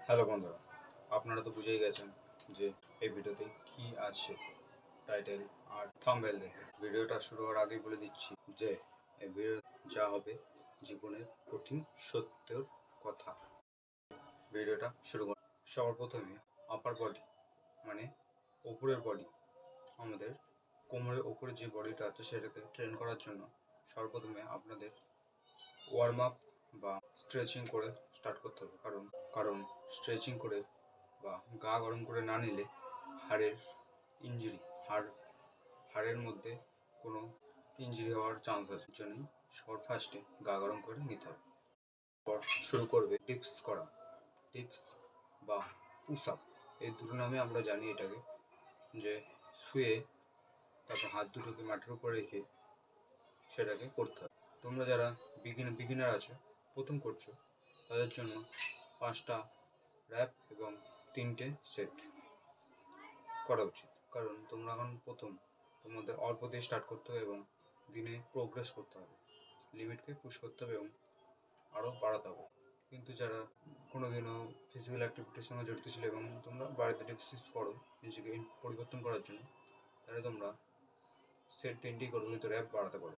Hello বন্ধুরা, আপনারা তো বুঝেই গেছেন যে এই ভিডিওতে কি আছে। টাইটেল আর থাম্বনেল দেখে ভিডিওটা শুরু হওয়ার আগেই বলে দিচ্ছি যে এই ভিডিও যা হবে জীবনের কঠিন সত্যের কথা। ভিডিওটা শুরু কর। সবার প্রথমে আপার বডি মানে ওপরের বডি, আমাদের কোমরের ওপরে যে বডিটা আছে সেটাকে ট্রেন করার জন্য সর্বপ্রথমে আপনাদের ওয়ার্ম আপ বা স্ট্রেচিং করে স্টার্ট করতে হবে। কারণ স্ট্রেচিং করে বা গা গরম করে না নিলে হাড়ের ইঞ্জুরি হাড়ের মধ্যে কোনো ইঞ্জুরি হওয়ার চান্স আছে। জন্যই সবার ফার্স্টে গা গরম করে নিতে হবে। পর শুরু করবে ডিপস বা পুশ আপ, এই দুটো নামে আমরা জানি এটাকে। যে শুয়ে তারপর হাত দুটোকে মাটির উপর রেখে সেটাকে করতে হবে। তোমরা যারা বিগিনার আছো, প্রথম করছো, তাদের জন্য 5টা র্যাপ এবং 3টে সেট করা উচিত। কারণ তোমরা এখন প্রথম, তোমাদের অল্প দিয়ে স্টার্ট করতে হবে এবং দিনে প্রোগ্রেস করতে হবে, লিমিটকে পুশ করতে হবে এবং আরও বাড়াতে হবে। কিন্তু যারা কোনোদিনও ফিজিক্যাল অ্যাক্টিভিটির সঙ্গে জড়িত ছিল এবং তোমরা বাড়িতে টিপস করো নিজেকে পরিবর্তন করার জন্য, তাহলে তোমরা সেট 10টি করো কিন্তু র্যাপ বাড়াতে পারো।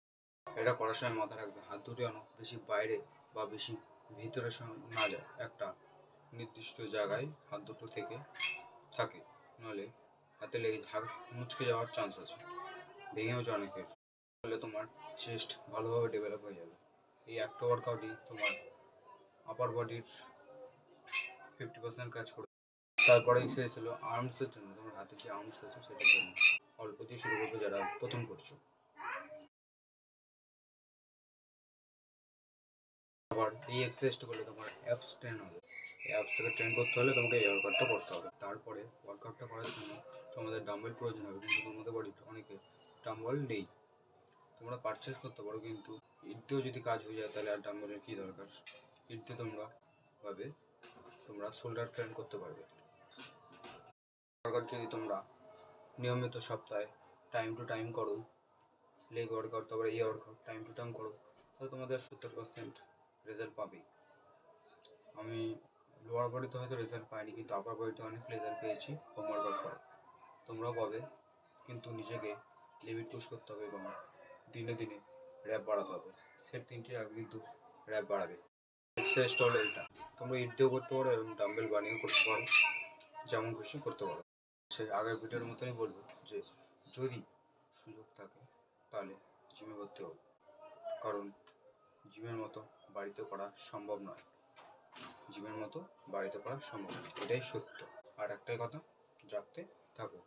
এটা করার সময় মাথায় রাখবে হাত দুটো যেন বেশি বাইরে বা বেশি ভিতরের সঙ্গে না যায়, একটা নির্দিষ্ট জায়গায় হাত দুটো থেকে থাকে, নাহলে হাতে লেগে হাত মুচকে যাওয়ার চান্স আছে, ভেঙেও যায় অনেকের। ফলে তোমার চেস্ট ভালোভাবে ডেভেলপ হয়ে যাবে। এই একটা ওয়ার্কআউটই তোমার আপার বডির 50% কাজ করবে। তারপরে এক্সারসাইজ হলো আর্মসের জন্য। তোমার হাতে যে আর্মস আছে সেটার জন্য অল্প দিয়ে শুরু করবে যারা প্রথম করছো। আবার এই এক্সারসাইজটা করলে তোমার অ্যাপস ট্রেন হবে। এই অ্যাপসটাকে ট্রেন করতে হলে তোমাকে এই ওয়ার্কআউটটা করতে হবে। তারপরে ওয়ার্কআউটটা করার জন্য তোমাদের ডাম্বেল প্রয়োজন হবে, কিন্তু তোমাদের বাড়িতে অনেকে ডাম্বেল নেই। তোমরা পারচেস করতে পারো, কিন্তু ইট দিয়েও যদি কাজ হয়ে যায় তাহলে আর ডাম্বেলের কী দরকার। ইট দিয়ে তোমরা শোল্ডার ট্রেন করতে পারবে। ওয়ার্কআউট যদি তোমরা নিয়মিত সপ্তাহে টাইম টু টাইম করো, লেগ ওয়ার্কআউট তারপরে এই ওয়ার্কআউট টাইম টু টাইম করো, তাহলে তোমাদের 70% রেজাল্ট পাবেই। আমি লোয়ার বডিতে হয়তো রেজাল্ট পাইনি, কিন্তু আপার বডিতে অনেক রেজাল্ট পেয়েছি হোম ওয়ার্কআউট করে। তোমরাও পাবে, কিন্তু নিজেকে লিমিট পুশ করতে হবে এবং দিনে দিনে র্যাপ বাড়াতে হবে। সেট 3টির আগে কিন্তু র্যাপ বাড়াবে। এক্সারসাইজটা হলো এটা, তোমরা ইট দিয়েও করতে পারো এবং ডাম্বেল বানিয়েও করতে পারো, যেমন খুশি করতে পারো। সে আগের ভিডিওর মতনই বলবো যে যদি সুযোগ থাকে তাহলে জিমে ভর্তি হোক, কারণ জিমের মতো বাড়িতে করা সম্ভব নয়। এটাই সত্য। আর একটাই কথা, জাগতে থাকো।